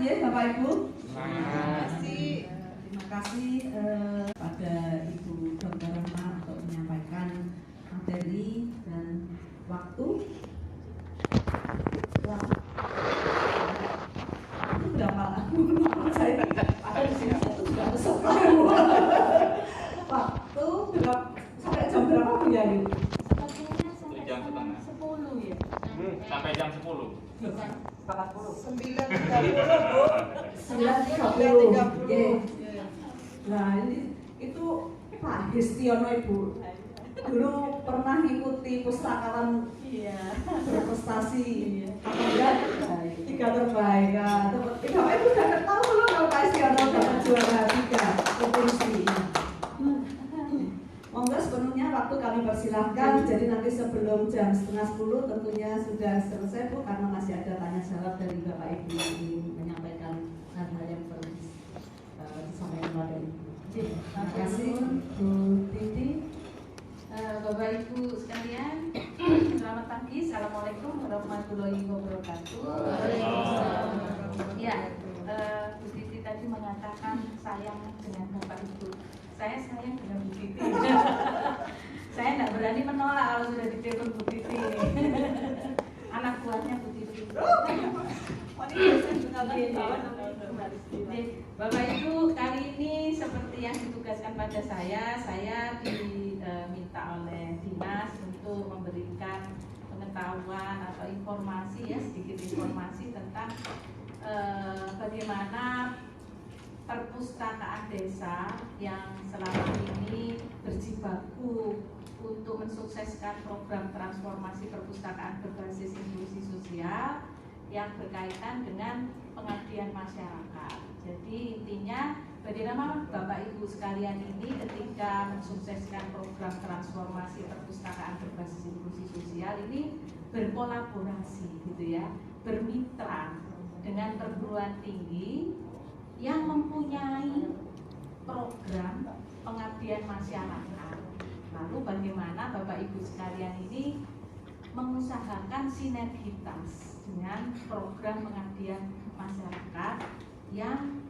ya Bapak Ibu. Terima kasih Pada Ibu Dr. Rahma untuk menyampaikan materi dan waktu. Itu berapa lama? Saya ada di sini saya sudah peserta. Waktu berapa? Sampai jam berapa Bu Yayu? Jam setengah 10 ya. sampai jam 10. 9.30 Bu. 9.30. Nah ini itu Pak Gestiono Ibu dulu pernah ikuti pustakawan berprestasi tiga terbaik ya. Bapak Ibu udah tahu belum kalau Pak Gestiono dapat juara 3 kompetisi. Monggo sepenuhnya waktu kami persilahkan. Jadi nanti sebelum jam 9:30 tentunya sudah selesai Bu, karena masih ada tanya jawab dari Bapak Ibu yang ingin menyampaikan hal-hal yang perlu disampaikan oleh Ibu. Terima kasih Bu Titi. Bapak Ibu sekalian, selamat pagi. Assalamualaikum warahmatullahi wabarakatuh. Ya, Bu Titi tadi mengatakan sayang dengan Bapak Ibu. Saya sayang dengan Bu Titi. Saya tidak berani menolak kalau sudah ditelepon Bu Titi. Anak buahnya Bu Titi. Bapak Ibu, kali ini seperti yang ditugaskan pada saya diminta oleh dinas untuk memberikan pengetahuan atau informasi, ya sedikit informasi tentang bagaimana perpustakaan desa yang selama ini berjibaku untuk mensukseskan program transformasi perpustakaan berbasis inklusi sosial yang berkaitan dengan pengabdian masyarakat. Jadi intinya bagaimana Bapak Ibu sekalian ini ketika mensukseskan program transformasi perpustakaan berbasis inklusi sosial ini berkolaborasi gitu ya, bermitra dengan perguruan tinggi yang mempunyai program pengabdian masyarakat. Lalu bagaimana Bapak Ibu sekalian ini mengusahakan sinergitas dengan program pengabdian masyarakat yang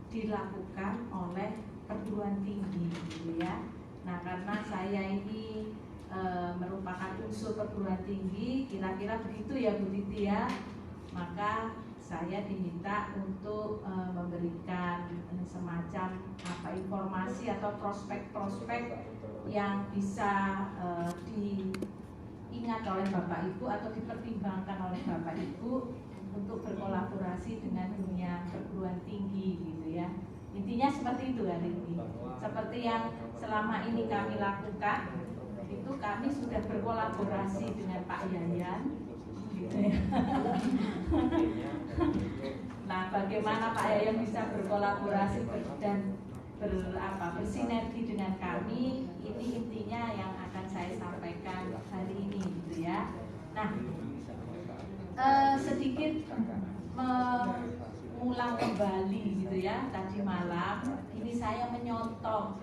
dilakukan oleh perguruan tinggi gitu ya. Nah, karena saya ini merupakan unsur perguruan tinggi, kira-kira begitu ya Bu Titi ya. Maka saya diminta untuk memberikan semacam informasi atau prospek-prospek yang bisa diingat oleh Bapak Ibu atau dipertimbangkan oleh Bapak Ibu untuk berkolaborasi dengan dunia perguruan tinggi gitu ya. Intinya seperti itu hari ini. Seperti yang selama ini kami lakukan, itu kami sudah berkolaborasi dengan Pak Yayan gitu ya. Nah, bagaimana Pak Yayan bisa berkolaborasi dan bersinergi dengan kami, ini intinya yang akan saya sampaikan hari ini gitu ya. Nah, sedikit mengulang kembali gitu ya. Tadi malam ini saya menyontoh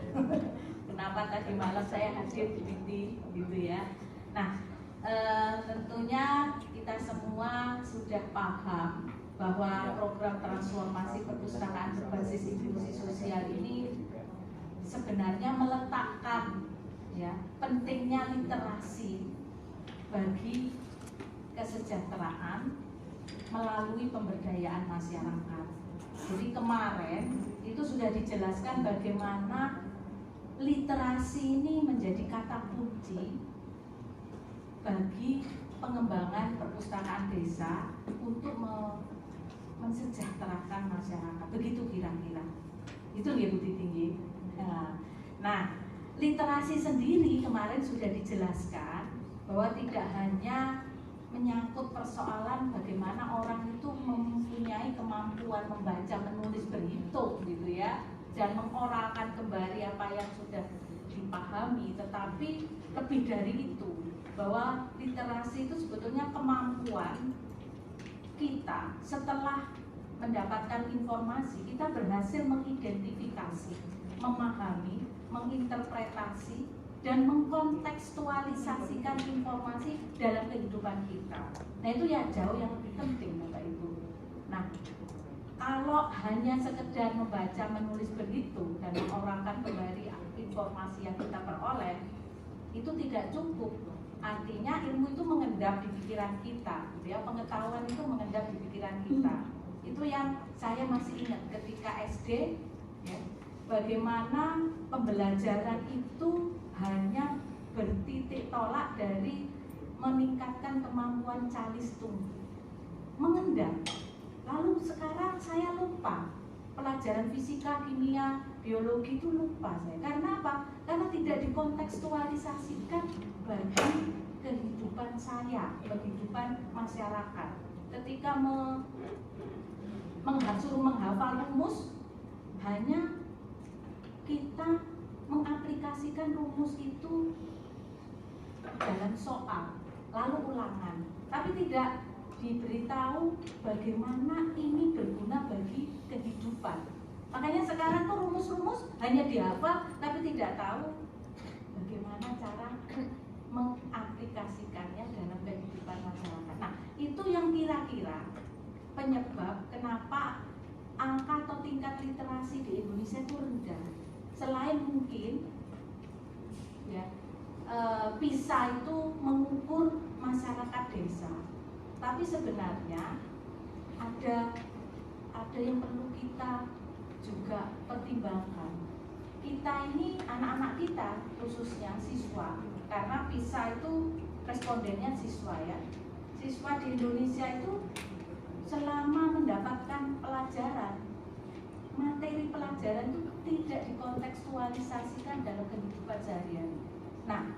kenapa tadi malam saya hadir di gitu ya. Nah, tentunya kita semua sudah paham bahwa program transformasi perpustakaan berbasis inklusi sosial ini sebenarnya meletakkan ya pentingnya literasi bagi kesejahteraan melalui pemberdayaan masyarakat. Jadi kemarin itu sudah dijelaskan bagaimana literasi ini menjadi kata kunci bagi pengembangan perpustakaan desa untuk mensejahterakan masyarakat. Begitu kira-kira. Itu ya Bu Titi. Nah, literasi sendiri kemarin sudah dijelaskan bahwa tidak hanya menyangkut persoalan bagaimana orang itu mempunyai kemampuan membaca, menulis, berhitung gitu ya, dan mengoralkan kembali apa yang sudah dipahami, tetapi lebih dari itu, bahwa literasi itu sebetulnya kemampuan kita setelah mendapatkan informasi, kita berhasil mengidentifikasi, memahami, menginterpretasi, dan mengkontekstualisasikan informasi dalam kehidupan kita. Nah, itu ya jauh yang lebih penting Bapak Ibu. Nah, Kalau hanya sekedar membaca menulis begitu dan mengorangkan kembali informasi yang kita peroleh, itu tidak cukup. Artinya ilmu itu mengendap di pikiran kita, ya, pengetahuan itu mengendap di pikiran kita. Itu yang saya masih ingat ketika SD, ya, bagaimana pembelajaran itu hanya bertitik tolak dari meningkatkan kemampuan calistung, mengendap. Lalu sekarang saya lupa pelajaran fisika, kimia, biologi itu lupa saya. Karena apa? Karena tidak dikontekstualisasikan bagi kehidupan saya, kehidupan masyarakat. Ketika menghafal rumus, hanya kita mengaplikasikan rumus itu dalam soal, lalu ulangan, tapi tidak diberitahu bagaimana ini berguna bagi kehidupan. Makanya sekarang tuh rumus-rumus hanya dihafal, tapi tidak tahu bagaimana cara mengaplikasikannya dalam kehidupan masyarakat. Nah, itu yang kira-kira penyebab kenapa angka atau tingkat literasi di Indonesia itu rendah. Selain mungkin, ya, PISA itu mengukur masyarakat desa. Tapi sebenarnya ada yang perlu kita juga pertimbangkan. Kita ini, anak-anak kita khususnya siswa, karena PISA itu respondennya siswa, ya. Siswa di Indonesia itu selama mendapatkan pelajaran, materi pelajaran itu tidak dikontekstualisasikan dalam kehidupan sehari-hari. Nah,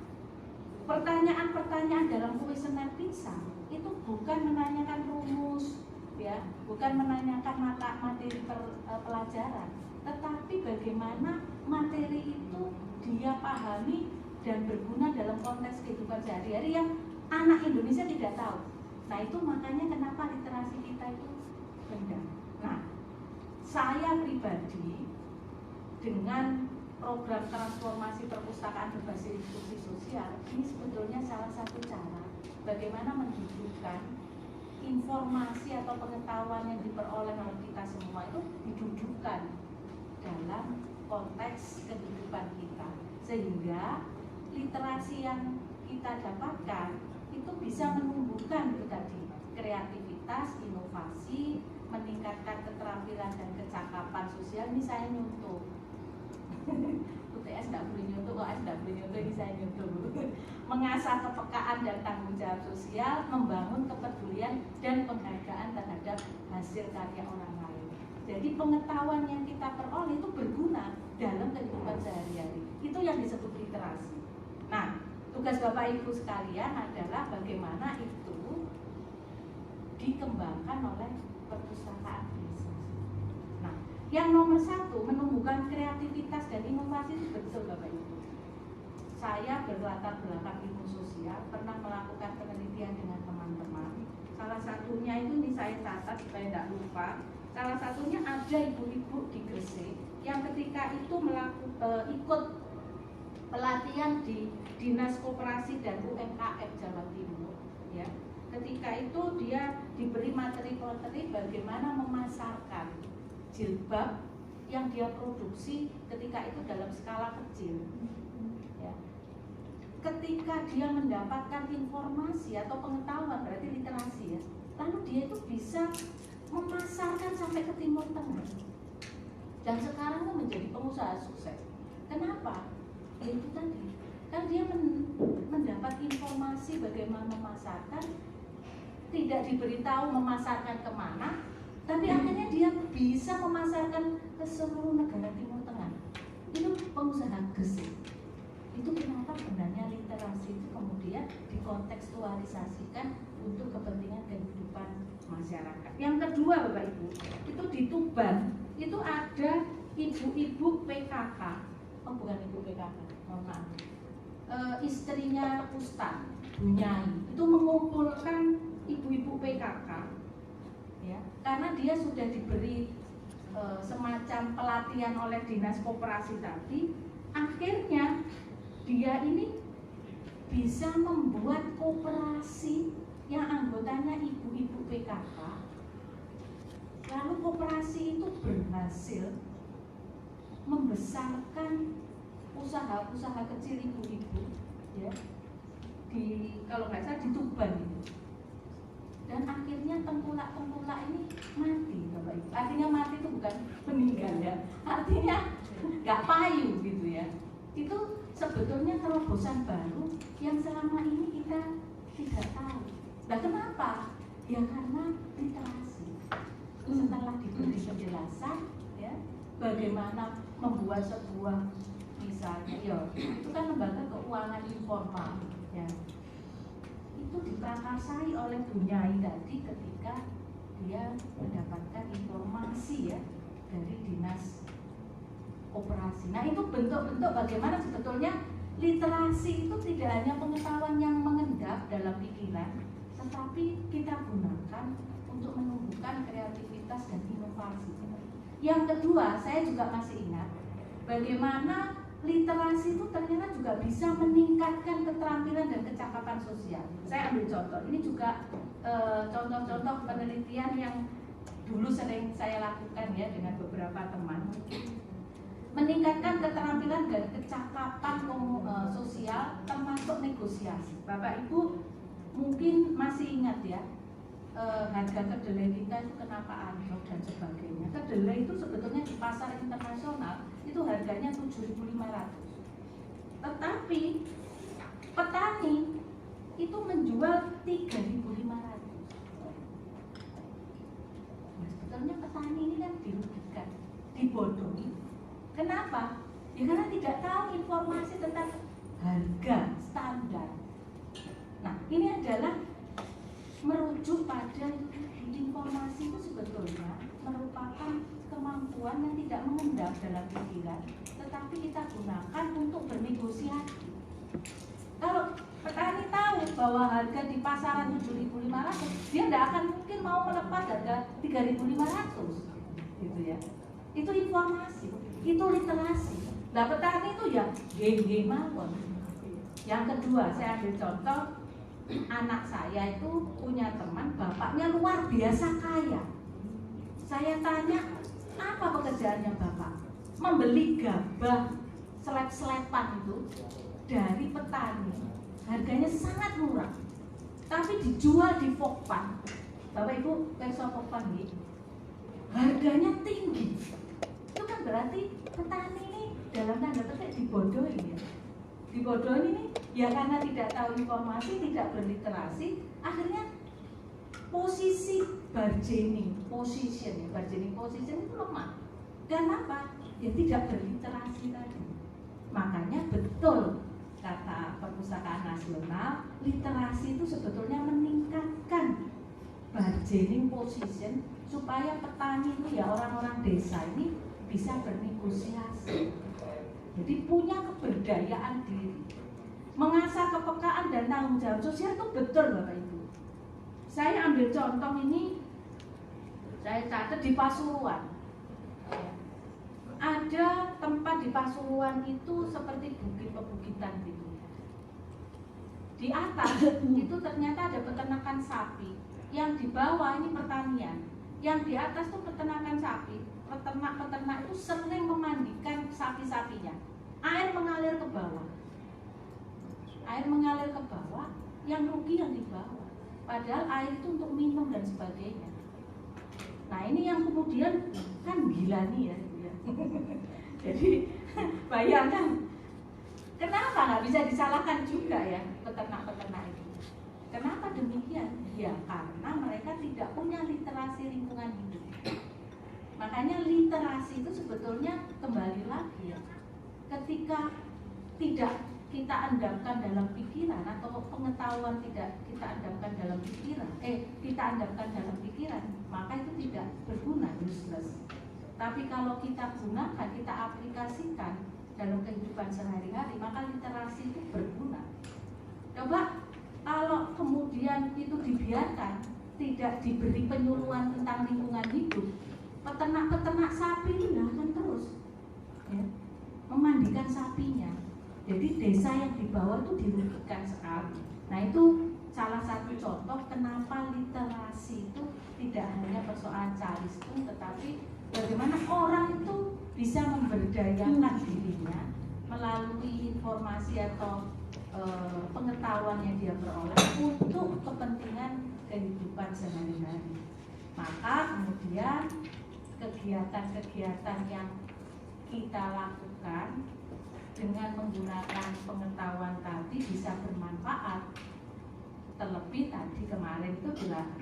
pertanyaan-pertanyaan dalam kuesioner PISA itu bukan menanyakan rumus, ya, bukan menanyakan materi pelajaran, tetapi bagaimana materi itu dia pahami dan berguna dalam konteks kehidupan sehari-hari yang anak Indonesia tidak tahu. Nah, itu makanya kenapa literasi kita itu rendah. Nah, saya pribadi dengan program transformasi perpustakaan berbasis inklusi sosial ini sebetulnya salah satu cara bagaimana mendudukan informasi atau pengetahuan yang diperoleh oleh kita semua itu didudukkan dalam konteks kehidupan kita, sehingga literasi yang kita dapatkan itu bisa menumbuhkan itu tadi kreativitas, inovasi, meningkatkan keterampilan dan kecakapan sosial. Ini saya nyontoh UTS tidak boleh nyontoh, OS tidak boleh nyontoh, ini saya nyontoh. Mengasah kepekaan dan tanggung jawab sosial, membangun kepedulian dan penghargaan terhadap hasil karya orang lain. Jadi pengetahuan yang kita peroleh itu berguna dalam kehidupan sehari-hari. Itu yang disebut literasi. Nah, tugas Bapak Ibu sekalian adalah bagaimana itu dikembangkan oleh perpustakaan desa. Nah, yang nomor satu, menumbuhkan kreativitas dan inovasi itu betul Bapak Ibu. Saya berlatar belakang ilmu sosial, pernah melakukan penelitian dengan teman-teman. Salah satunya itu ini saya catat supaya tidak lupa. Salah satunya ada ibu-ibu di Gresik yang ketika itu ikut pelatihan di Dinas Koperasi dan UMKM Jawa Timur. Ya, ketika itu dia diberi materi-materi bagaimana memasarkan jilbab yang dia produksi ketika itu dalam skala kecil. Ya. Ketika dia mendapatkan informasi atau pengetahuan, berarti literasi, ya, lalu dia itu bisa memasarkan sampai ke Timur Tengah dan sekarang itu menjadi pengusaha sukses. Kenapa? Ya itu tadi, kan dia mendapat informasi bagaimana memasarkan, tidak diberitahu memasarkan kemana, tapi akhirnya dia bisa memasarkan ke seluruh negara Timur Tengah. Itu pengusaha Gresik. Itu kenapa sebenarnya literasi itu kemudian dikontekstualisasikan untuk kepentingan kehidupan masyarakat. Yang kedua Bapak Ibu, itu di Tuban itu ada ibu-ibu PKK. Oh bukan ibu PKK, mohon maaf. Istrinya Ustaz Bunyai itu mengumpulkan ibu-ibu PKK, ya, karena dia sudah diberi semacam pelatihan oleh Dinas Koperasi tadi. Akhirnya dia ini bisa membuat koperasi yang anggotanya ibu-ibu PKK, Lalu koperasi itu berhasil membesarkan usaha-usaha kecil ibu-ibu, ya, kalau nggak salah di Tuban itu. Dan akhirnya tengkulak-tengkulak ini mati, Bapak Ibu. Artinya mati itu bukan meninggal ya, artinya nggak payu gitu ya. Itu sebetulnya terobosan baru yang selama ini kita tidak tahu. Nah, kenapa? Ya karena literasi. Setelah diberi penjelasan, ya, bagaimana membuat sebuah, misalnya, ya, itu kan lembaga keuangan informal, ya, itu diprakarsai oleh Bunyai tadi ketika dia mendapatkan informasi, ya, dari dinas koperasi. Nah, itu bentuk-bentuk bagaimana sebetulnya literasi itu tidak hanya pengetahuan yang mengendap dalam pikiran, tetapi kita gunakan untuk menumbuhkan kreativitas dan inovasi. Yang kedua, saya juga masih ingat bagaimana literasi itu ternyata juga bisa meningkatkan keterampilan dan kecakapan sosial. Saya ambil contoh, ini juga contoh-contoh penelitian yang dulu sering saya lakukan ya dengan beberapa teman. Meningkatkan keterampilan dan kecakapan sosial termasuk negosiasi. Bapak Ibu mungkin masih ingat ya, harga kedelai kita itu kenapa anjlok dan sebagainya. Kedelai itu sebetulnya di pasar internasional itu harganya 7.500. Tetapi petani itu menjual 3.500. Nah, sebetulnya petani ini kan dirugikan, dibodohi. Kenapa? Ya karena tidak tahu informasi tentang harga standar. Nah, ini adalah merujuk pada informasi itu sebetulnya merupakan kemampuan yang tidak mengendap dalam pikiran, tetapi kita gunakan untuk bernegosiasi. Kalau petani tahu bahwa harga di pasaran 7.500, dia tidak akan mungkin mau melepas harga 3.500, gitu ya. Itu informasi, itu literasi. Nah, petani itu ya geng-geng mawon. Yang kedua, saya ambil contoh, anak saya itu punya teman, bapaknya luar biasa kaya. Saya tanya, apa pekerjaannya bapak? Membeli gabah selep-selepan itu dari petani, harganya sangat murah, tapi dijual di Pokpan. Bapak Ibu, perso Pokpan nih, harganya tinggi. Itu kan berarti petani ini dalam tanda petik dibodohi ya. Dibodohi ini ya karena tidak tahu informasi, tidak berliterasi, akhirnya posisi bargaining position itu lemah. Kenapa? Ya tidak berliterasi tadi. Makanya betul kata Perpustakaan Nasional, literasi itu sebetulnya meningkatkan bargaining position supaya petani itu ya orang-orang desa ini bisa bernegosiasi. Jadi punya keberdayaan diri, mengasah kepekaan dan tanggung jawab sosial itu betul Bapak Ibu. Saya ambil contoh ini, saya catat di Pasuruan. Ada tempat di Pasuruan itu seperti bukit-pebukitan gitu. Di atas itu ternyata ada peternakan sapi, yang di bawah ini pertanian, yang di atas itu peternakan sapi. Peternak-peternak itu sering memandikan sapi-sapinya. Air mengalir ke bawah. Air mengalir ke bawah, yang rugi yang di bawah. Padahal air itu untuk minum dan sebagainya. Nah ini yang kemudian kan gila nih ya. Jadi bayangkan, kenapa nggak bisa disalahkan juga ya peternak-peternak itu? Kenapa demikian? Ya karena mereka tidak punya literasi lingkungan hidup. Makanya literasi itu sebetulnya kembali lagi ya, ketika tidak kita andamkan dalam pikiran atau pengetahuan tidak kita andamkan dalam pikiran, kita andamkan dalam pikiran, maka itu tidak berguna, useless. Tapi kalau kita gunakan, kita aplikasikan dalam kehidupan sehari-hari, maka literasi itu berguna. Coba kalau kemudian itu dibiarkan, tidak diberi penyuluhan tentang lingkungan hidup, peternak-peternak sapi itu akan terus ya, memandikan sapinya. Jadi desa yang di bawah itu dirugikan sekali. Nah itu salah satu contoh kenapa literasi itu tidak hanya persoalan caristung, tetapi bagaimana orang itu bisa memberdayakan dirinya melalui informasi atau pengetahuan yang dia peroleh untuk kepentingan kehidupan sehari-hari. Maka kemudian kegiatan-kegiatan yang kita lakukan dengan menggunakan pengetahuan tadi bisa bermanfaat. Terlebih tadi kemarin itu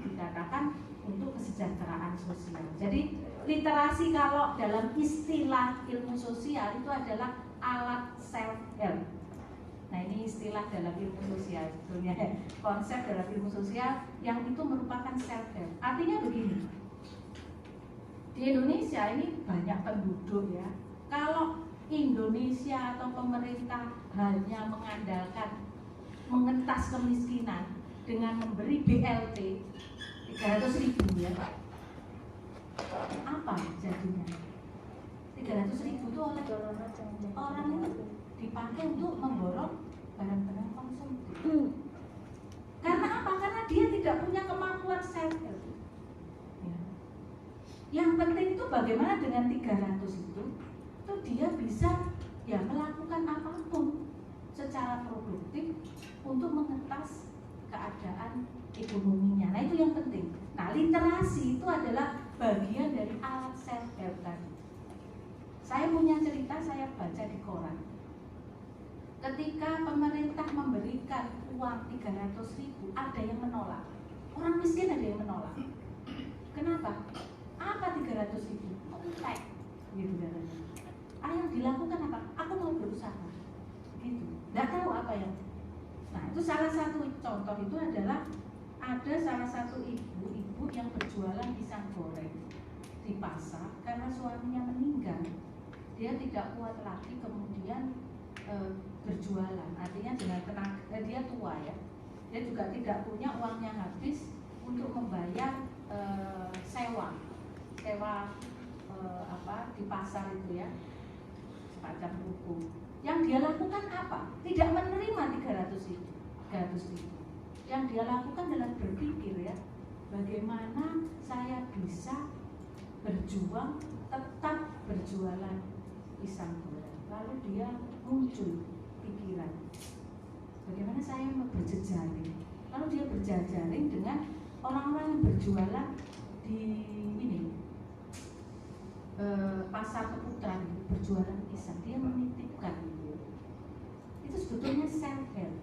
dikatakan untuk kesejahteraan sosial. Jadi literasi kalau dalam istilah ilmu sosial itu adalah alat self help. Nah, ini istilah dalam ilmu sosial sebetulnya, konsep dalam ilmu sosial yang itu merupakan self help. Artinya begini, di Indonesia ini banyak penduduk ya. Kalau Indonesia atau pemerintah hanya mengandalkan mengentas kemiskinan dengan memberi BLT 300.000 ya Pak, apa jadinya? 300.000 itu oleh orang itu dipakai untuk memborong barang-barang konsumtif. Karena apa? Karena dia tidak punya kemampuan self help. Ya. Yang penting itu bagaimana dengan 300 itu dia bisa ya melakukan apapun secara produktif untuk mengetas keadaan ekonominya. Nah, itu yang penting. Nah, literasi itu adalah bagian dari alat self help tadi. Saya punya cerita, saya baca di koran. Ketika pemerintah memberikan uang 300.000, ada yang menolak. Orang miskin ada yang menolak. Kenapa? Apa 300.000? Entek, gitu kan. Yang dilakukan apa? Aku mau berusaha, gitu. Nggak tahu apa yang. Nah, itu salah satu contoh itu adalah ada salah satu ibu yang berjualan pisang goreng di pasar karena suaminya meninggal. Dia tidak kuat lagi, kemudian berjualan. Artinya dengan tenaga dia tua ya. Dia juga tidak punya, uangnya habis untuk membayar sewa di pasar itu ya, semacam ruko. Yang dia lakukan apa? Tidak menerima 300.000. Yang dia lakukan adalah berpikir ya, bagaimana saya bisa berjuang tetap berjualan pisang goreng. Lalu dia muncul pikiran, bagaimana saya mau berjejaring. Lalu dia berjejaring dengan orang-orang yang berjualan di pasar Keputaran, berjualan pisang. Dia menitipkan itu sebetulnya self help.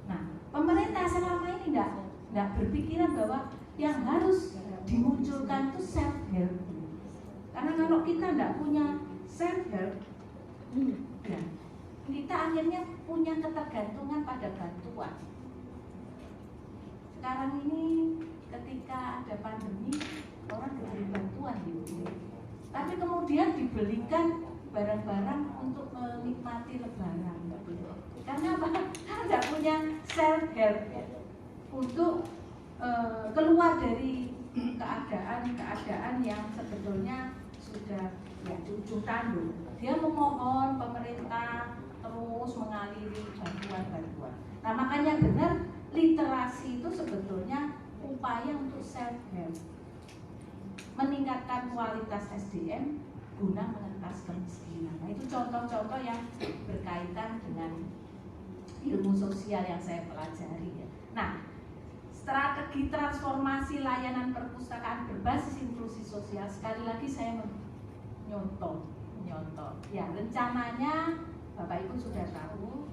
Nah, pemerintah selama ini tidak berpikiran bahwa yang harus dimunculkan itu self help. Karena kalau kita tidak punya self help, ya, kita akhirnya punya ketergantungan pada bantuan. Sekarang ini ketika ada pandemi, orang diberi bantuan gitu. Tapi kemudian dibelikan barang-barang untuk menikmati lebaran. Karena apa? Karena tidak punya self help untuk keluar dari keadaan yang sebetulnya sudah ya di ujung tanduk. Dia memohon pemerintah terus mengaliri bantuan-bantuan. Nah, makanya benar literasi itu sebetulnya upaya untuk self help, meningkatkan kualitas SDM guna mengentas kemiskinan. Nah, itu contoh-contoh yang berkaitan dengan ilmu sosial yang saya pelajari ya. Nah, strategi transformasi layanan perpustakaan berbasis inklusi sosial, sekali lagi saya menyontoh. Ya, rencananya Bapak Ibu sudah tahu,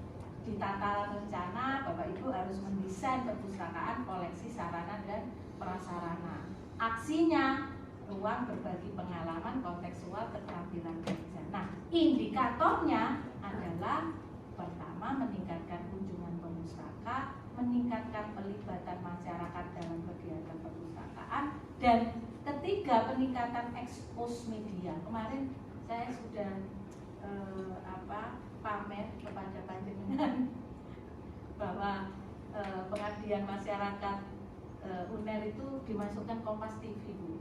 di tataran rencana Bapak Ibu harus mendesain perpustakaan, koleksi, sarana dan prasarana. Aksinya ruang berbagi pengalaman kontekstual keterampilan kerja. Nah, indikatornya adalah pertama meningkatkan kunjungan pemustaka, meningkatkan pelibatan masyarakat dalam kegiatan perpustakaan, dan ketiga peningkatan ekspos media. Kemarin saya sudah pamer kepada panjenengan bahwa pengabdian masyarakat UNER itu dimasukkan Kompas TV Bu.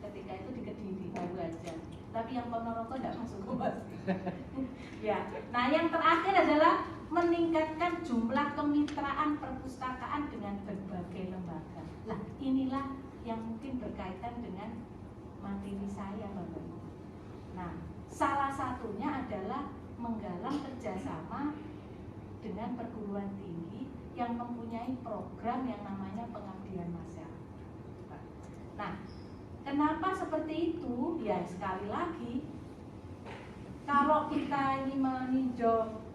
Ketika itu di Kediri baru aja. Tapi yang Ponorogo tidak masuk Kompas TV. Ya. Nah, yang terakhir adalah meningkatkan jumlah kemitraan pengelolaan perpustakaan dengan berbagai lembaga. Nah, inilah yang mungkin berkaitan dengan materi saya, Bapak Ibu. Nah, salah satunya adalah menggalang kerjasama dengan perguruan tinggi yang mempunyai program yang namanya pengabdian masyarakat. Nah, kenapa seperti itu? Ya, sekali lagi, kalau kita ini meninjau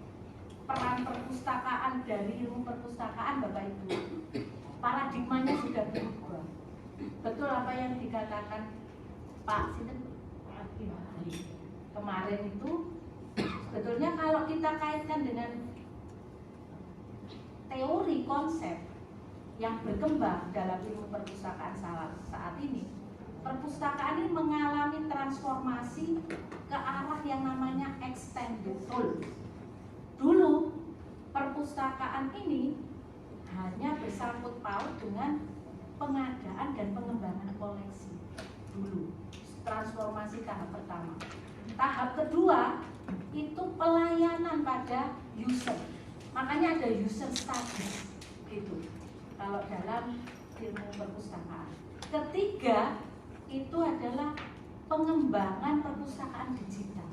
peran perpustakaan dari ilmu perpustakaan, Bapak Ibu, paradigmanya sudah berubah. Betul apa yang dikatakan Pak Sinten kemarin itu, sebetulnya kalau kita kaitkan dengan teori konsep yang berkembang dalam ilmu perpustakaan saat ini, perpustakaan ini mengalami transformasi ke arah yang namanya extended role. Dulu perpustakaan ini hanya bersangkut paut dengan pengadaan dan pengembangan koleksi. Dulu transformasi tahap pertama. Tahap kedua itu pelayanan pada user. Makanya ada user studies gitu kalau dalam ilmu perpustakaan. Ketiga itu adalah pengembangan perpustakaan digital.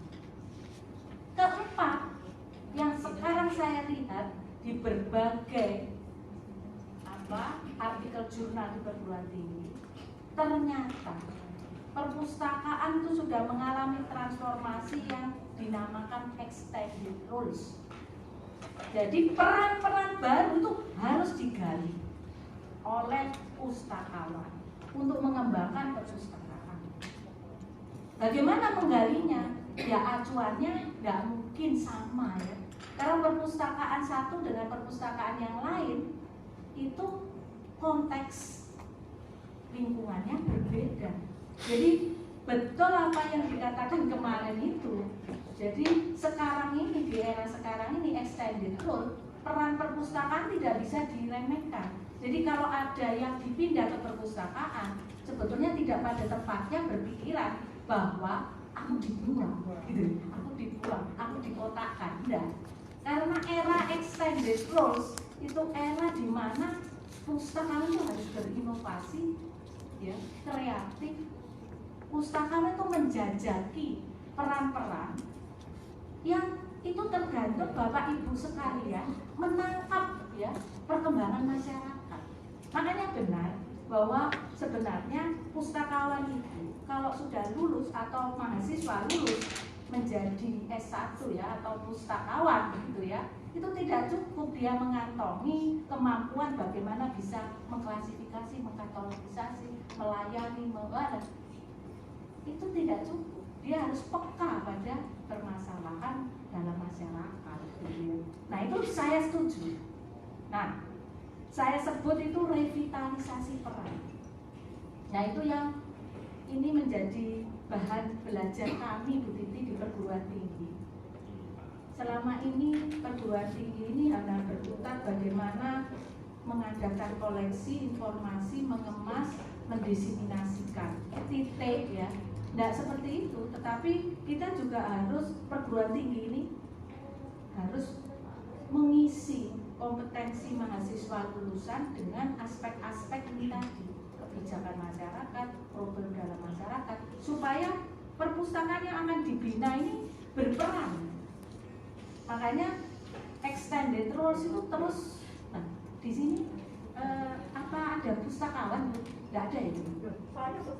Keempat, yang sekarang saya lihat di berbagai artikel jurnal di perguruan tinggi, ternyata perpustakaan itu sudah mengalami transformasi yang dinamakan extended roles. Jadi peran-peran baru itu harus digali oleh pustakawan untuk mengembangkan perpustakaan. Bagaimana menggalinya? Ya acuannya nggak mungkin sama ya. Karena perpustakaan satu dengan perpustakaan yang lain itu konteks lingkungannya berbeda. Jadi betul apa yang dikatakan kemarin itu. Jadi sekarang ini, di era sekarang ini extended role, peran perpustakaan tidak bisa diremehkan. Jadi kalau ada yang dipindah ke perpustakaan, sebetulnya tidak pada tempatnya berpikiran bahwa aku dibuang, gitu. Aku dikotakkan, enggak. Karena era extended roles itu era di mana pustakawan itu harus berinovasi, ya, kreatif. Pustakawan itu menjajaki peran-peran yang itu tergantung Bapak Ibu sekalian menangkap ya perkembangan masyarakat. Makanya benar bahwa sebenarnya pustakawan itu kalau sudah lulus atau mahasiswa lulus menjadi S1 ya atau pustakawan gitu ya, itu tidak cukup dia mengantongi kemampuan bagaimana bisa mengklasifikasi, mengkatalogisasi, melayani, itu tidak cukup. Dia harus peka pada permasalahan dalam masyarakat gitu. Nah itu saya setuju. Nah saya sebut itu revitalisasi peran. Nah itu yang ini menjadi bahan belajar kami Bu Titi di perguruan tinggi. Selama ini perguruan tinggi ini hanya berkutat bagaimana mengadakan koleksi informasi, mengemas, mendiseminasikan. Titik ya. Tidak seperti itu, tetapi kita juga harus, perguruan tinggi ini harus mengisi kompetensi mahasiswa lulusan dengan aspek-aspek ini tadi, kebijakan masyarakat, problem dalam masyarakat, supaya perpustakaan yang akan dibina ini berperan. Makanya extended roles itu terus. Nah, di sini ada pustakawan? Nggak ada itu.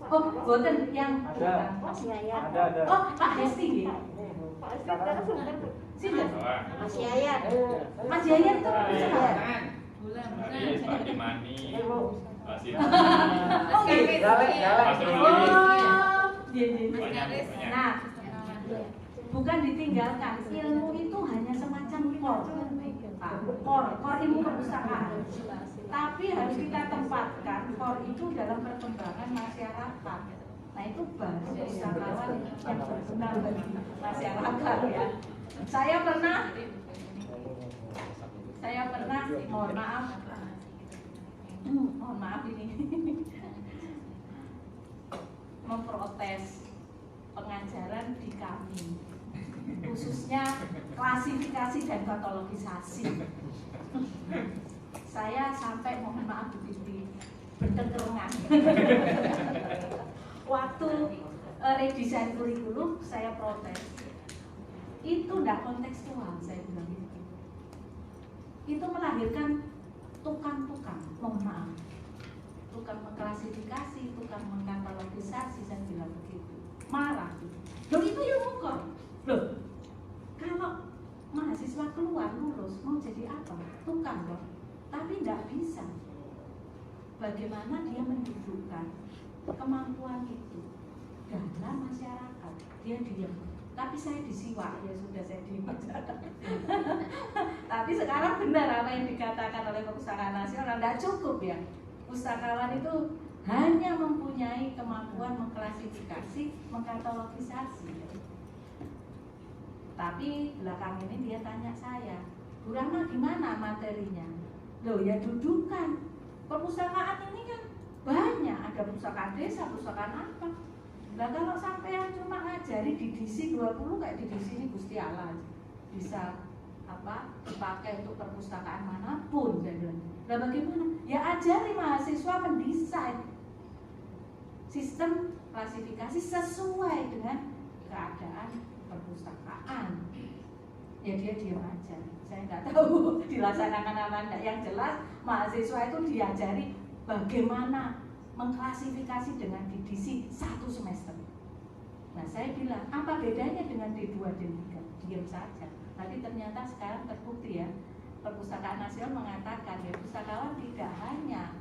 Oh, boten yang ada. Ada. Oh, Pak Hesti ya. Pak Hesti kan sebentar. Sini. Mas Yayat. Mas Yayat tuh Bulan. Pak Dimani. Pak Sinten. Oh, gitu. Mas Ruli. Oh, iya. Banyak. Nah, bukan ditinggalkan. Ilmu itu hanya semacam core ilmu perpustakaan. Tapi harus kita tempatkan core itu dalam perkembangan masyarakat. Nah itu baru pustakawan yang berguna bagi masyarakat ya. Saya pernah, mohon maaf ini, memprotes pengajaran di kami, khususnya klasifikasi dan katalogisasi. saya sampai mohon maaf Bu Titi berdekerengan. Waktu redesign kurikulum saya protes. Itu tidak kontekstual, saya bilang gitu. Itu melahirkan tukang-tukang, mohon maaf, tukang mengklasifikasi, tukang mengkatalogisasi, saya bilang begitu. Marah. Loh itu yang ukur. Loh, kalau mahasiswa keluar lulus mau jadi apa? Tukang loh. Tapi tidak bisa. Bagaimana dia mendudukkan kemampuan itu dalam masyarakat? Dia diam. Tapi saya disiwak, ya sudah saya diam. Tapi sekarang benar apa yang dikatakan oleh Perpustakaan Nasional, tidak cukup ya. Pustakawan itu hanya mempunyai kemampuan mengklasifikasi, mengkatalogisasi. Tapi belakang ini dia tanya saya, Bu Rahma gimana materinya? Loh ya dudukan. Perpustakaan ini kan banyak, ada perpustakaan desa, perpustakaan apa. Nah kalau sampai cuma ngajari di DC 20 kayak di DC ini Gusti Allah bisa apa dipakai untuk perpustakaan manapun, saya bilang. Nah bagaimana? Ya ajari mahasiswa mendesain sistem klasifikasi sesuai dengan keadaan perpustakaan. Ya dia diam aja. Saya nggak tahu dilaksanakan apa enggak. Yang jelas mahasiswa itu diajari bagaimana mengklasifikasi dengan D.C. 1 semester. Nah saya bilang, apa bedanya dengan D2, D3? Diam saja. Tapi ternyata sekarang terbukti ya, Perpustakaan Nasional mengatakan ya pustakawan tidak hanya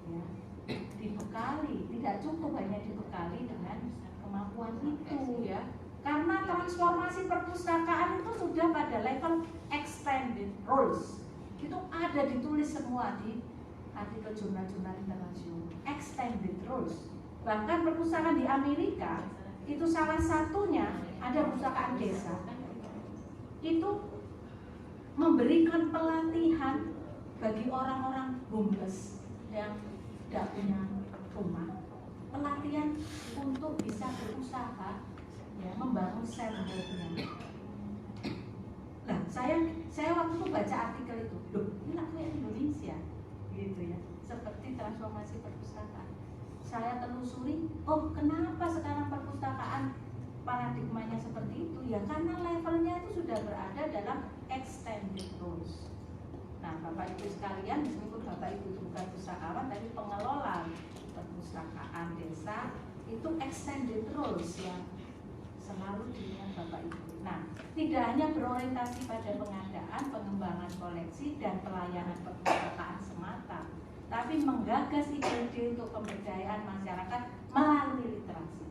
ya, dibekali, tidak cukup hanya dibekali dengan kemampuan itu ya. Karena transformasi perpustakaan itu sudah pada level extended rules. Itu ada ditulis semua di artikel jurnal-jurnal internasional. Extended rules. Bahkan perpustakaan di Amerika itu salah satunya ada perpustakaan desa. Itu memberikan pelatihan bagi orang-orang homeless yang tidak punya rumah. Pelatihan untuk bisa berusaha ya, membangun self-help-nya. Nah, saya waktu itu baca artikel itu, loh, ini lakunya Indonesia, gitu ya, seperti transformasi perpustakaan. Saya telusuri, oh kenapa sekarang perpustakaan paradigmanya seperti itu? Ya karena levelnya itu sudah berada dalam extended rules. Nah, Bapak Ibu sekalian, meskipun Bapak Ibu itu bukan pustakawan, tapi pengelola perpustakaan desa itu extended rules yang selalu dilihat Bapak Ibu. Nah, tidak hanya berorientasi pada pengadaan, pengembangan koleksi dan pelayanan perpustakaan semata, tapi menggagas ide-ide untuk pemberdayaan masyarakat melalui literasi.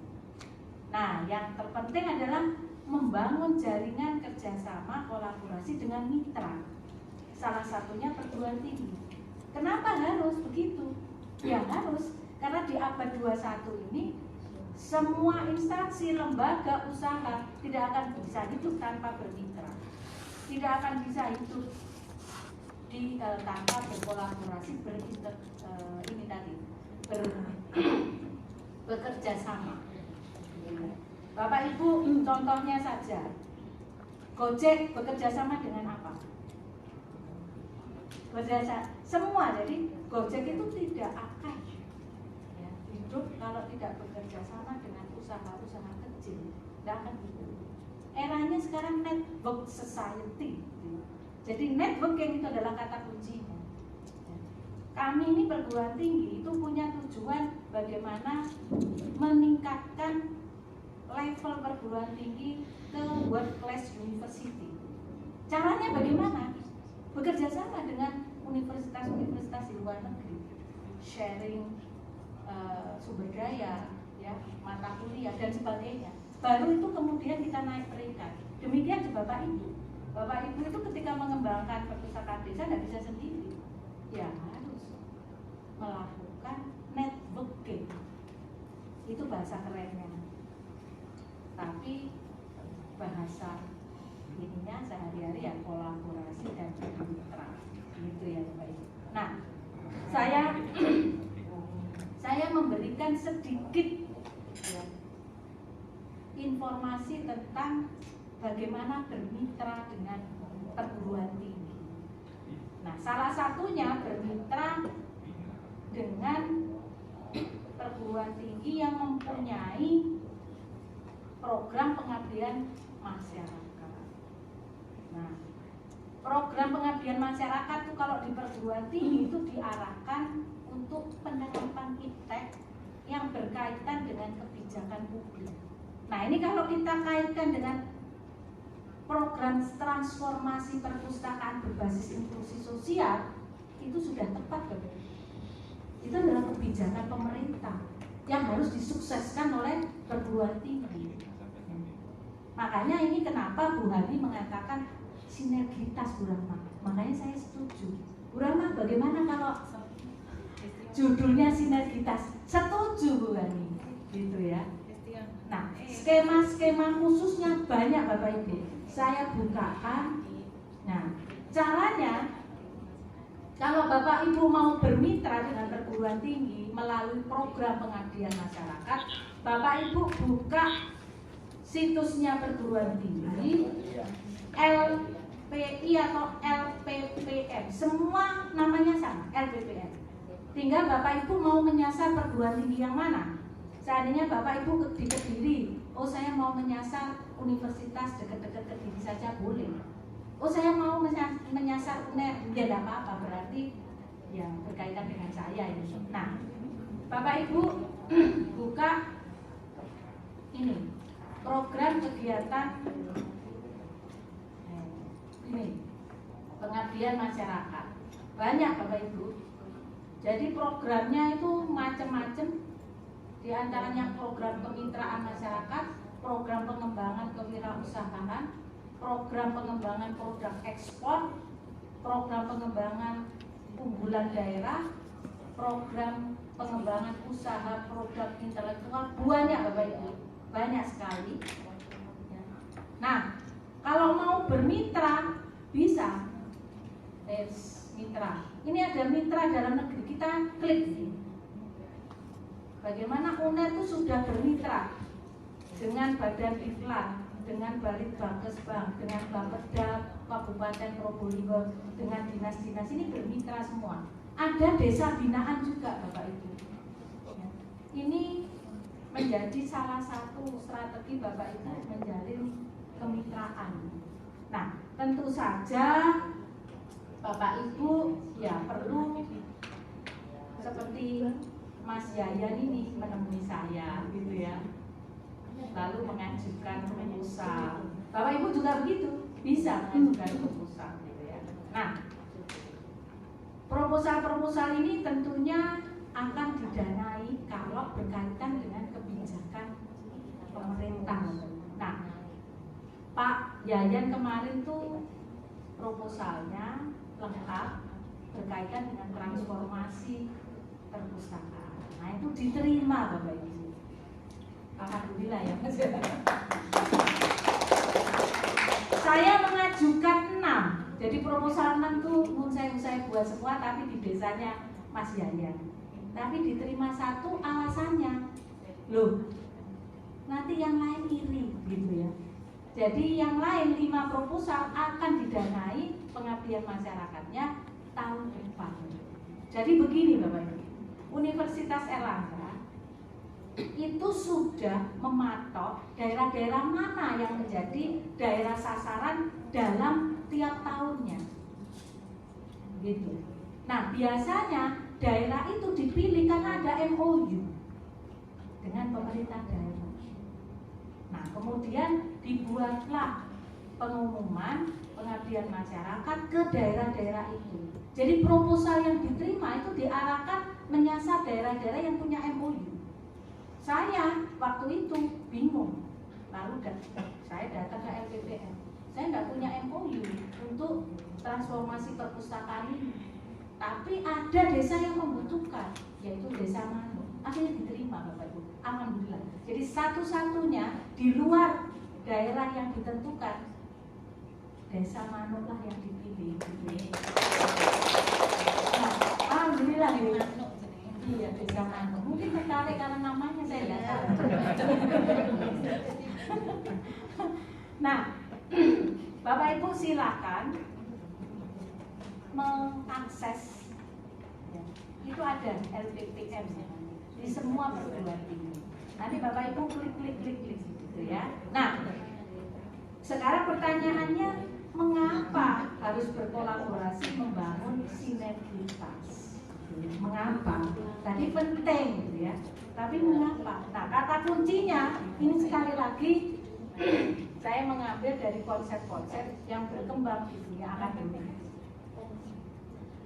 Nah, yang terpenting adalah membangun jaringan kerjasama kolaborasi dengan mitra. Salah satunya perguruan tinggi. Kenapa harus begitu? Ya harus, karena di abad 21 ini semua instansi, lembaga, usaha tidak akan bisa hidup tanpa bermitra. Tidak akan bisa hidup tanpa berkolaborasi, bekerja sama. Bapak Ibu, contohnya saja, Gojek bekerja sama dengan apa? Semua, jadi Gojek itu tidak akan ya, hidup kalau tidak bekerja sama dengan usaha-usaha kecil. Tidak akan hidup. Eranya sekarang network society. Jadi networking itu adalah kata kuncinya. Kami ini perguruan tinggi itu punya tujuan bagaimana meningkatkan level perguruan tinggi ke world class university. Caranya bagaimana? Bekerja sama dengan universitas-universitas di luar negeri, sharing sumber daya, ya, mata kuliah dan sebagainya. Baru itu kemudian kita naik peringkat. Demikian di Bapak Ibu. Bapak Ibu itu ketika mengembangkan perpustakaan desa tidak bisa sendiri, ya harus melakukan networking. Itu bahasa kerennya. Tapi bahasa ininya sehari-hari ya kolaborasi dan bermitra, gitu ya Bapak Ibu. Nah, saya memberikan sedikit ya, informasi tentang bagaimana bermitra dengan perguruan tinggi. Nah, salah satunya bermitra dengan perguruan tinggi yang mempunyai program pengabdian masyarakat. Nah, program pengabdian masyarakat itu kalau di perguruan tinggi itu diarahkan untuk penerapan iptek yang berkaitan dengan kebijakan publik. Nah, ini kalau kita kaitkan dengan program transformasi perpustakaan berbasis inklusi sosial, itu sudah tepat, Bapak. Itu adalah kebijakan pemerintah yang harus disukseskan oleh perguruan tinggi. Makanya ini kenapa Bu Hani mengatakan sinergitas Bu Rahma. Makanya saya setuju. Bu Rahma, bagaimana kalau judulnya sinergitas? Setuju Bu Hani, gitu ya. Nah, skema-skema khususnya banyak Bapak Ibu. Saya bukakan. Nah, caranya kalau Bapak Ibu mau bermitra dengan perguruan tinggi melalui program pengabdian masyarakat, Bapak Ibu buka situsnya perguruan tinggi, LPI atau LPPM, semua namanya sama, LPPM. Tinggal Bapak Ibu mau menyasar perguruan tinggi yang mana. Seandainya Bapak Ibu di Kediri, oh saya mau menyasar universitas dekat-dekat Kediri saja boleh. Oh saya mau menyasar UNER, ya tidak apa-apa, berarti yang berkaitan dengan saya ini. Nah, Bapak Ibu buka ini program kegiatan ini pengabdian masyarakat. Banyak Bapak Ibu. Jadi programnya itu macam-macam. Di antaranya program kemitraan masyarakat, program pengembangan kewirausahaan, program pengembangan produk ekspor, program pengembangan unggulan daerah, program pengembangan usaha produk intelektual. Banyak Bapak Ibu, banyak sekali. Nah, kalau mau bermitra bisa mitra. Ini ada mitra dalam negeri, kita klik sini. Bagaimana UNER itu sudah bermitra dengan Badan Diklat, dengan Balitbangkesbang, dengan Bapeda Kabupaten Probolinggo, dengan dinas-dinas ini bermitra semua. Ada desa binaan juga Bapak Ibu. Ini menjadi salah satu strategi Bapak Ibu menjalin kemitraan. Nah, tentu saja Bapak Ibu ya perlu seperti Mas Yayan ini menemui saya gitu ya, lalu mengajukan proposal. Bapak Ibu juga begitu, bisa mengajukan proposal gitu ya. Nah, proposal-proposal ini tentunya akan didanai kalau berkaitan dengan kebijakan pemerintah. Nah, Pak Yayan kemarin tuh proposalnya lengkap berkaitan dengan transformasi perpustakaan. Nah, itu diterima Bapak Ibu. Alhamdulillah ya. Saya mengajukan 6. Jadi proposal 6 tuh saya buat semua tapi di desanya Mas Yayan. Tapi diterima 1 alasannya. Loh, nanti yang lain iri gitu ya. Jadi yang lain 5 proposal akan didanai pengabdian masyarakatnya tahun depan. Jadi begini Bapak Ibu, Universitas Erlangga itu sudah mematok daerah-daerah mana yang menjadi daerah sasaran dalam tiap tahunnya. Gitu. Nah, biasanya daerah itu dipilih karena ada MOU dengan pemerintah daerah. Nah, kemudian dibuatlah pengumuman pengabdian masyarakat ke daerah-daerah itu. Jadi proposal yang diterima itu diarahkan menyasar daerah-daerah yang punya MOU. Saya waktu itu bingung. Lalu saya datang ke LPPM. Saya nggak punya MOU untuk transformasi perpustakaan ini. Tapi ada desa yang membutuhkan, yaitu Desa Manu. Akhirnya diterima Bapak Ibu. Alhamdulillah. Jadi satu-satunya di luar daerah yang ditentukan, Desa Manu lah yang dipilih. Nah, alhamdulillah ini. Iya, Desa Manu. Mungkin tertarik karena namanya saya nggak tahu. Nah, Bapak Ibu silakan akses, ya, itu ada LPTM ya, di semua perguruan tinggi. Nanti Bapak Ibu klik gitu ya. Nah, sekarang pertanyaannya, mengapa harus berkolaborasi membangun sinergitas? Mengapa? Tadi penting gitu ya. Tapi mengapa? Nah, kata kuncinya ini sekali lagi saya mengambil dari konsep-konsep yang berkembang di dunia akademik.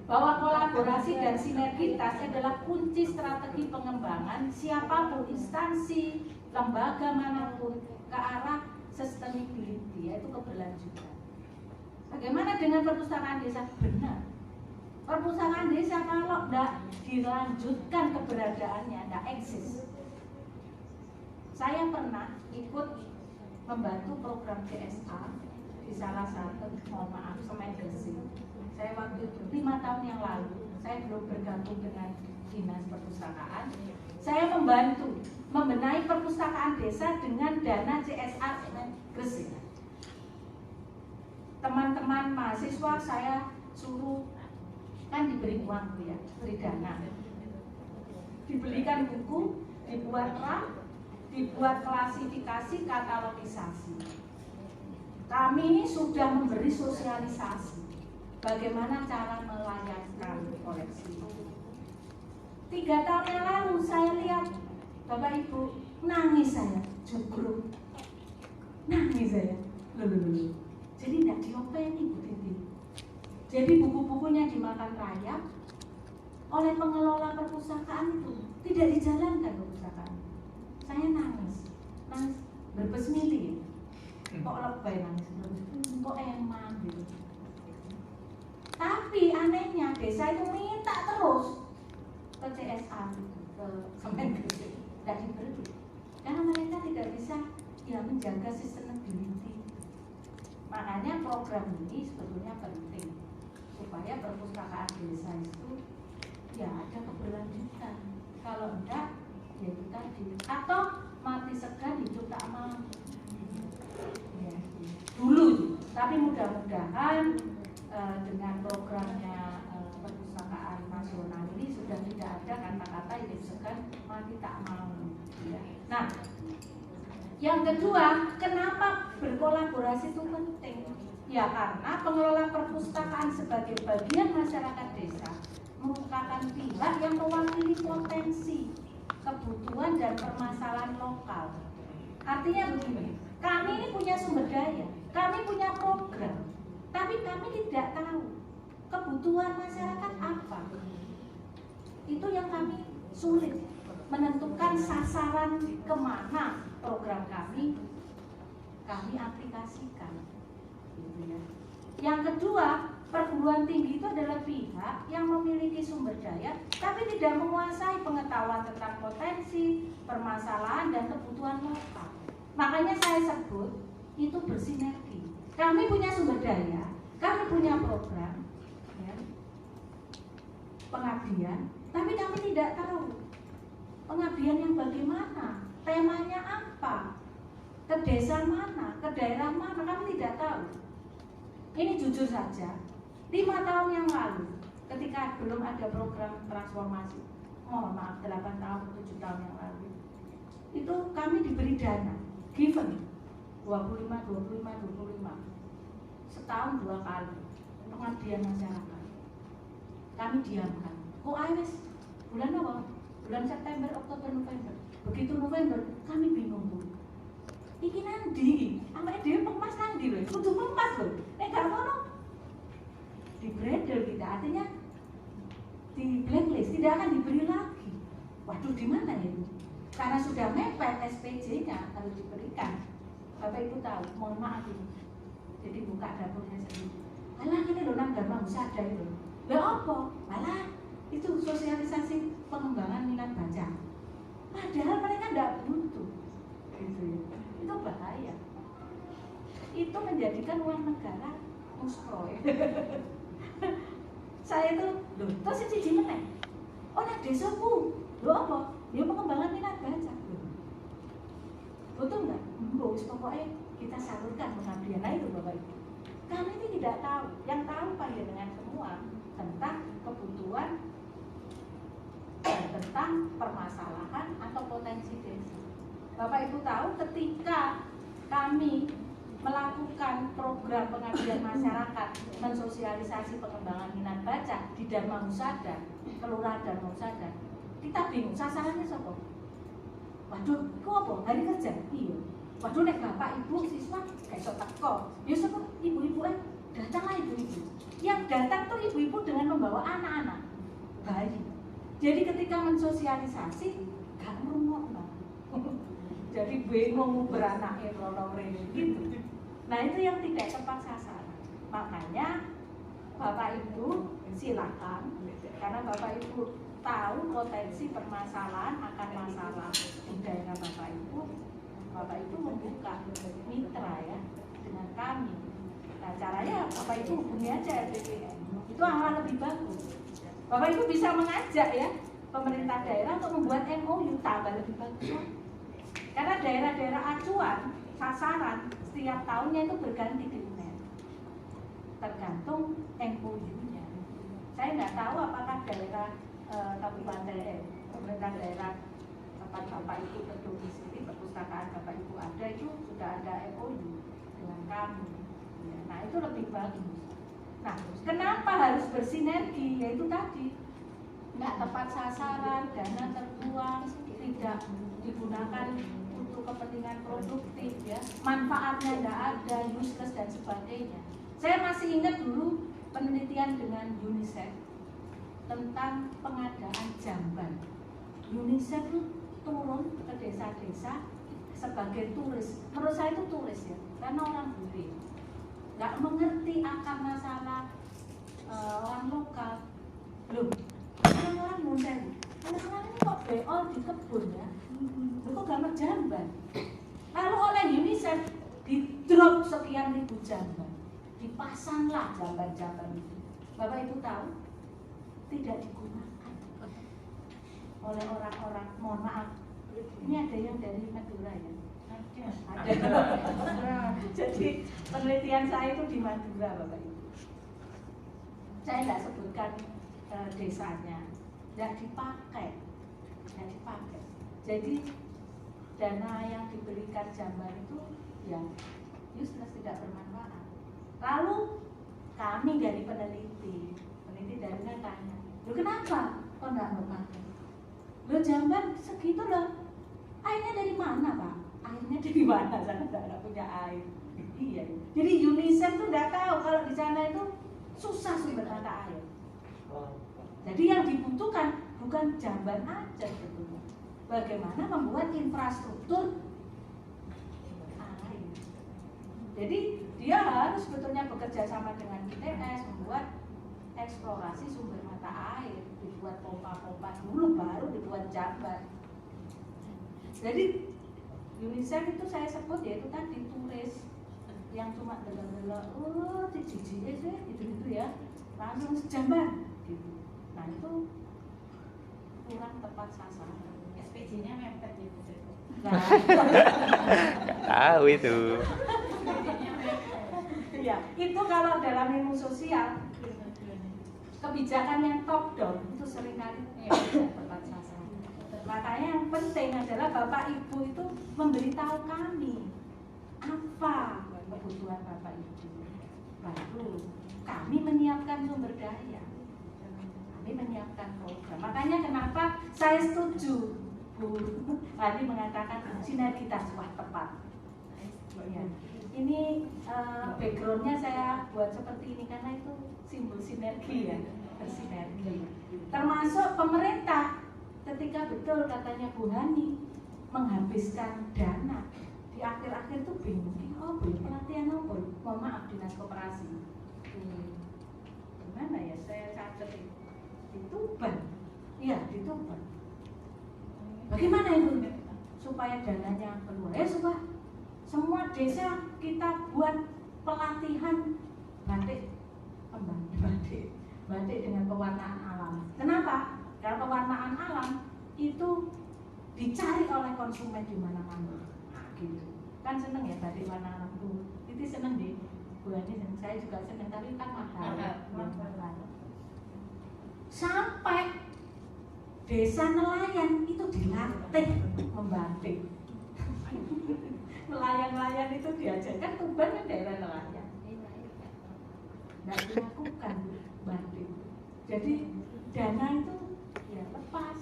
Bahwa kolaborasi dan sinergitas adalah kunci strategi pengembangan siapapun instansi, lembaga manapun ke arah sustainability, yaitu keberlanjutan. Bagaimana dengan perpustakaan desa? Benar. Perpustakaan desa kalau tidak dilanjutkan keberadaannya, tidak eksis. Saya pernah ikut membantu program CSA di salah satu, mohon maaf, Semendersi. Saya waktu itu 5 tahun yang lalu, saya belum bergabung dengan dinas perpustakaan. Saya membantu membenahi perpustakaan desa dengan dana CSA Gresik. Teman-teman mahasiswa saya suruh, kan diberi uang ya, beri dana, dibelikan buku, dibuat rak, dibuat klasifikasi, katalogisasi. Kami ini sudah memberi sosialisasi bagaimana cara melayani koleksi. 3 tahun yang lalu saya lihat Bapak Ibu, nangis saya, jugruk, nangis saya. Loh. Jadi tidak diopeni Bu Titi. Jadi buku-bukunya dimakan rayap oleh pengelola perpustakaan itu, tidak dijalankan perpustakaan. Saya nangis berbesmili. Kok lebay nangis, kok emang gitu. Tapi anehnya desa itu minta terus ke CSA, ke Kemenkes, tidak diberi, karena mereka tidak bisa ya menjaga sustainability. Makanya program ini sebetulnya penting supaya perpustakaan desa itu ya ada keberlanjutan. Kalau enggak, ya itu tadi, atau mati segan hidup tak mau. Ya, dulu, tapi mudah-mudahan dengan programnya perpustakaan nasional ini sudah tidak ada kata-kata hidup segan mati tak mau. Ya. Nah, yang kedua, kenapa berkolaborasi itu penting? Ya karena pengelola perpustakaan sebagai bagian masyarakat desa merupakan pihak yang mewakili potensi, kebutuhan dan permasalahan lokal. Artinya begini, kami ini punya sumber daya, kami punya program, tapi kami tidak tahu kebutuhan masyarakat apa. Itu yang kami sulit menentukan sasaran kemana program kami aplikasikan. Gitu ya. Yang kedua, perguruan tinggi itu adalah pihak yang memiliki sumber daya tapi tidak menguasai pengetahuan tentang potensi, permasalahan dan kebutuhan lokal. Makanya saya sebut itu bersinergi. Kami punya sumber daya, kami punya program ya, pengabdian, tapi kami tidak tahu pengabdian yang bagaimana, temanya apa, ke desa mana, ke daerah mana, kami tidak tahu. Ini jujur saja, 5 tahun yang lalu ketika belum ada program transformasi, mohon maaf 8 tahun, 7 tahun yang lalu, itu kami diberi dana, given 25, setahun 2 kali pengabdian masyarakat. Kami diamkan. Kok ayo bulan apa? Bulan September, Oktober, November. Begitu November, kami bingung Bu. Iki nanti, sampai dia pengmas nanti loh, kudu pengmas loh. Gak ngono, di bredel kita, artinya di blacklist, tidak akan diberi lagi. Waduh, di mana itu? Karena sudah mepet SPJ-nya harus diberikan. Bapak Ibu tahu, mohon maaf ini. Jadi buka dapurnya sendiri. Alah, ini loh nang Dharma Husada itu. Lah apa? Alah, itu sosialisasi pengembangan minat baca. Padahal mereka tidak butuh, gitu ya. Itu bahaya. Itu menjadikan uang negara muspro ya. Saya tuh, loh, terus si cici meneng. Oh, nak desaku, loh apa? Ya pengembangan minat baca. Betul nggak? Pokoknya kita salurkan pengabdian. Nah itu Bapak Ibu. Kami ini tidak tahu. Yang tahu panjenengan semua tentang tentang permasalahan atau potensi desa. Bapak Ibu tahu ketika kami melakukan program pengabdian masyarakat mensosialisasi pengembangan minat baca di Dharma Husada, Kelurahan Dharma Husada, kita bingung sasarannya siapa? Waduh, kok apa? Hari kerja? Iya. Waduh, nek bapak ibu siswa kayak sok teko. Ya siapa? Ibu-ibu datanglah ibu-ibu. Yang datang tuh ibu-ibu dengan membawa anak-anak, bayi. Jadi ketika mensosialisasi gak merungok. Jadi bingung beranaknya rono-rene gitu. Nah itu yang tidak tepat sasaran. Makanya Bapak Ibu silakan, karena Bapak Ibu tahu potensi permasalahan akan masalah di daerah Bapak Ibu membuka mitra ya dengan kami. Nah caranya Bapak Ibu hubungi aja RPPN. Itu akan lebih bagus. Bapak Ibu bisa mengajak ya pemerintah daerah untuk membuat MOU tambah lebih bagus. Karena daerah-daerah acuan sasaran setiap tahunnya itu berganti di UNED, tergantung MOU-nya. Saya nggak tahu apakah daerah kabupaten, pemerintah daerah tempat Bapak Ibu berdomisili, perpustakaan Bapak Ibu ada itu sudah ada MOU dengan kami. Ya, nah itu lebih bagus. Nah kenapa harus bersinergi? Yaitu tadi nggak tepat sasaran, dana terbuang, tidak digunakan untuk kepentingan produktif ya, manfaatnya tidak ada, useless dan sebagainya. Saya masih ingat dulu penelitian dengan UNICEF tentang pengadaan jamban. UNICEF itu turun ke desa-desa sebagai turis. Menurut saya itu turis ya, karena orang bule nggak mengerti akar masalah orang lokal. Loh, orang-orang muda, orang-orang ini kok beol di kebun ya? Kok gambar jamban? Lalu oleh UNICEF di drop sekian ribu jamban, dipasanglah jamban-jamban itu. Bapak Ibu tahu tidak digunakan oleh orang-orang. Mohon maaf, ini ada yang dari Madura ya? Ada. Jadi penelitian saya itu di Madura Bapak Ibu. Saya tidak sebutkan desanya, tidak dipakai. Jadi dana yang diberikan jamban itu ya useless, tidak bermanfaat. Lalu kami dari peneliti darinya tanya, lo kenapa kok nggak mau pakai? Lo jamban segitu loh, airnya dari mana Pak? Airnya dari mana? Sana nggak punya air. Iya. Jadi UNICEF tuh nggak tahu kalau di sana itu susah sumber mata air. Jadi yang dibutuhkan bukan jamban aja sebetulnya. Bagaimana membuat infrastruktur air. Jadi dia harus sebetulnya bekerja sama dengan ITS membuat eksplorasi sumber mata air, dibuat pompa-pompa dulu baru dibuat jamban. Jadi UNICEF itu saya sebut yaitu tadi turis yang cuma delok-delok, oh jijik sih gitu-gitu ya, langsung jamban gitu. Nah itu kurang tepat sasaran. SPJ-nya mepet gitu. Tahu itu. Iya, itu kalau dalam ilmu sosial kebijakan yang top down itu seringkali tidak tepat sasaran. Makanya yang penting adalah Bapak Ibu itu memberitahu kami apa kebutuhan Bapak Ibu. Lalu kami menyiapkan sumber daya. Kami menyiapkan program. Makanya kenapa saya setuju Bu tadi mengatakan sinergitas wah tepat. Ya. Ini backgroundnya saya buat seperti ini karena itu simbol sinergi ya, bersinergi. Termasuk pemerintah ketika betul katanya Bu Hani menghabiskan dana di akhir-akhir itu bingung, oh Bu pelatihan apa? Mohon maaf dinas koperasi. Gimana ya saya catat di Tuban, iya di Tuban. Bagaimana itu supaya dananya keluar? Ya supaya semua desa kita buat pelatihan batik dengan pewarnaan alam. Kenapa? Karena pewarnaan alam itu dicari oleh konsumen di mana-mana. Gitu. Kan seneng ya batik warna alam tuh. Itu seneng deh. Bulannya seneng. Saya juga seneng tapi kan mahal. Sampai desa nelayan itu dilatih membatik. Nelayan-nelayan itu diajarkan, Tuban kan daerah nelayan. Nggak dilakukan batik. Jadi dana itu ya lepas.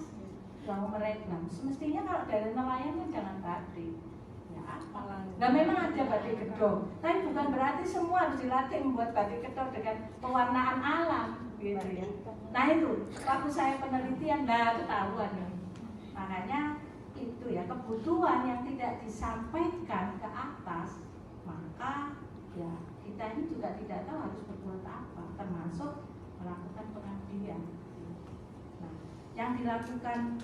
Kalau mereka, semestinya kalau daerah nelayan kan jangan batik. Ya apa? Nah memang ada batik gedong, tapi bukan berarti semua harus dilatih membuat batik gedong dengan pewarnaan alam, gitu ya. Nah itu, waktu saya penelitian, ketahuan ya. Makanya itu ya kebutuhan yang tidak disampaikan ke atas, maka ya kita ini juga tidak tahu harus berbuat apa, termasuk melakukan pengabdian. Nah, yang dilakukan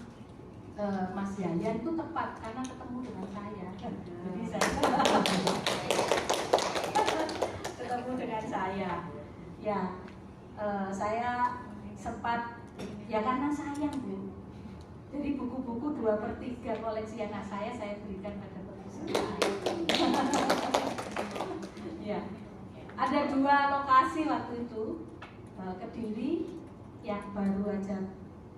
Mas Yayan itu tepat karena ketemu dengan saya. Jadi saya ketemu dengan saya. Ya, saya sempat ya karena sayang Bu. Jadi buku-buku 2/3 koleksi anak saya berikan pada perpustakaan. Ya, ada 2 lokasi waktu itu, Kediri yang baru aja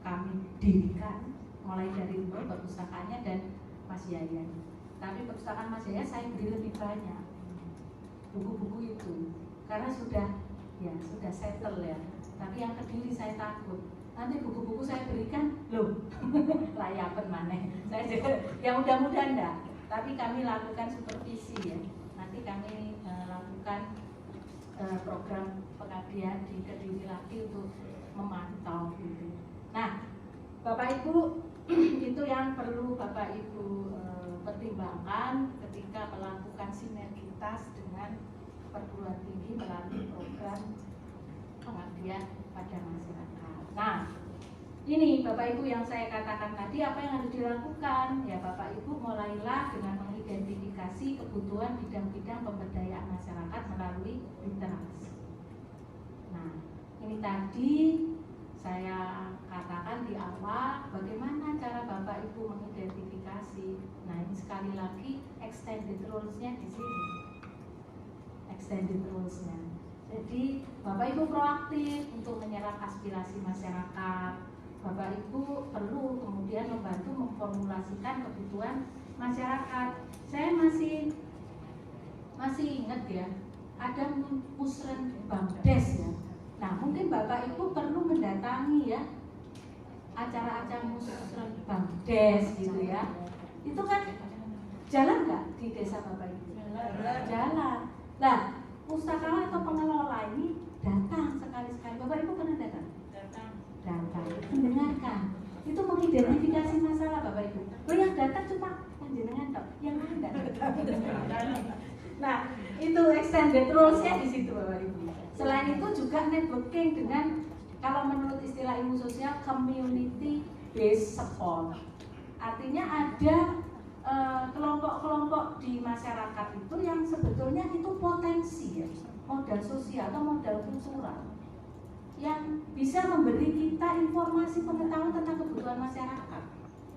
kami dirikan, mulai dari nol perpustakaannya dan Mas Yayan. Tapi perpustakaan Mas Yayan saya beli lebih banyak buku-buku itu karena sudah settle ya. Tapi yang Kediri saya takut nanti buku-buku saya berikan layapan maneh. Saya ya mudah-mudahan enggak. Tapi kami lakukan supervisi ya. Nanti kami lakukan program pengabdian di Kediri lagi untuk memantau gitu. Nah, Bapak Ibu, itu yang perlu Bapak Ibu pertimbangkan ketika melakukan sinergitas dengan perguruan tinggi melalui program pengabdian pada masyarakat. Nah, ini Bapak Ibu yang saya katakan tadi, apa yang harus dilakukan? Ya Bapak Ibu mulailah dengan mengidentifikasi kebutuhan bidang-bidang pemberdayaan masyarakat melalui literasi. Nah, ini tadi saya katakan di awal bagaimana cara Bapak Ibu mengidentifikasi. Nah, ini sekali lagi extended rules-nya di sini. Extended rules-nya. Jadi Bapak Ibu proaktif untuk menyerap aspirasi masyarakat. Bapak Ibu perlu kemudian membantu memformulasikan kebutuhan masyarakat. Saya masih ingat ya, ada musren Bangdes ya. Nah, mungkin Bapak Ibu perlu mendatangi ya acara-acara musren Bangdes gitu ya. Itu kan jalan nggak di desa Bapak Ibu? Jalan. Nah, pustakawan atau pengelola ini datang sekali-sekali. Bapak Ibu pernah datang? Datang, mendengarkan. Itu mengidentifikasi masalah Bapak Ibu. Yang datang cuma jenengan toh, yang lain enggak datang. Nah, itu extended rules-nya di situ Bapak Ibu. Selain itu juga networking dengan, kalau menurut istilah ilmu sosial, community based support. Artinya ada kelompok-kelompok di masyarakat itu yang sebetulnya itu potensi ya, modal sosial atau modal kultural yang bisa memberi kita informasi pengetahuan tentang kebutuhan masyarakat.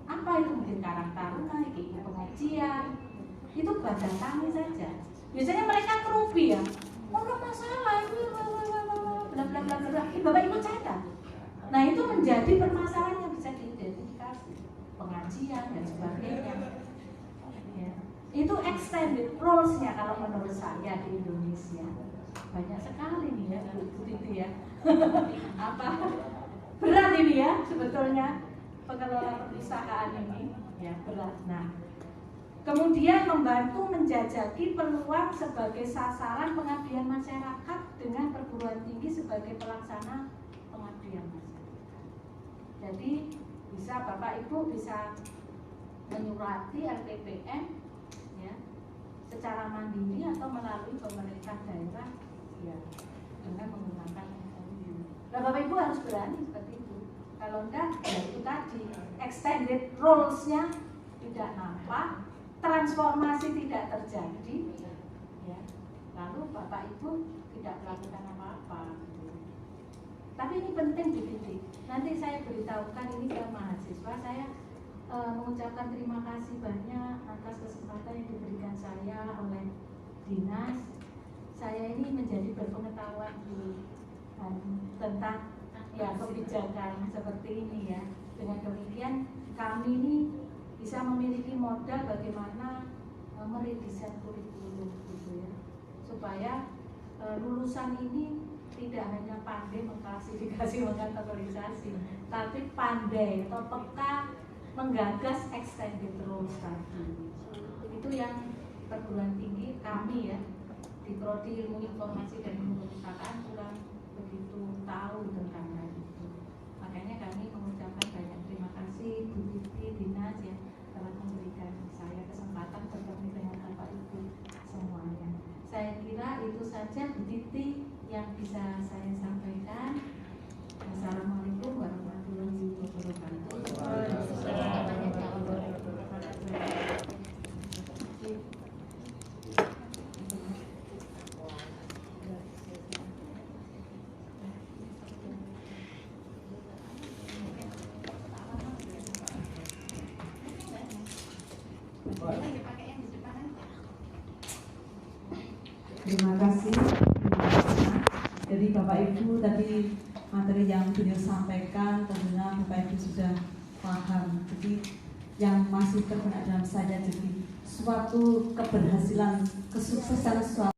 Apa itu? Mungkin karang taruna, ikut pengajian, itu badan kami saja. Biasanya mereka kerupi ya, orang masalah itu bla bla bla bla. Bapak Ibu catat. Nah, itu menjadi permasalahan yang bisa diidentifikasi, pengajian dan sebagainya. Ya. Itu extended rules-nya kalau menurut saya di Indonesia. Banyak sekali nih ya, Bu Titi ya. Apa? Berat ini ya sebetulnya pengelola perpustakaan ini. Ya, berat. Nah, kemudian membantu menjajaki peluang sebagai sasaran pengabdian masyarakat dengan perguruan tinggi sebagai pelaksana pengabdian masyarakat. Jadi bisa Bapak Ibu bisa menyurati LPPM ya, secara mandiri atau melalui pemerintah daerah ya, dengan menggunakan MOU. Nah, Bapak Ibu harus berani seperti itu. Kalau enggak, ya itu tadi extended rules-nya tidak nampak, transformasi tidak terjadi, ya. Lalu Bapak Ibu tidak melakukan apa-apa. Tapi ini penting Bu Titi. Nanti saya beritahukan ini ke mahasiswa. Saya mengucapkan terima kasih banyak atas kesempatan yang diberikan saya oleh dinas. Saya ini menjadi berpengetahuan tentang ya kebijakan seperti ini ya. Dengan demikian kami ini bisa memiliki modal bagaimana meredesain kurikulum gitu ya, supaya lulusan ini tidak hanya pandai mengklasifikasi, mengkategorisasi, tapi pandai atau peka menggagas extended role study. Itu yang perguruan tinggi kami ya di Prodi Ilmu Informasi dan Perpustakaan kurang begitu tahu tentang hal itu. Makanya kami mengucapkan banyak terima kasih Bu Titi, Dinas yang telah memberikan saya kesempatan bertemu dengan Bapak Ibu semuanya. Saya kira itu saja Bu Titi yang bisa saya sampaikan. Assalamualaikum warahmatullahi wabarakatuh. Terima kasih. Jadi Bapak Ibu tadi materi yang beliau sampaikan tentunya Bapak Ibu sudah paham. Jadi yang masih terkena dalam saya jadi suatu keberhasilan, kesuksesan suatu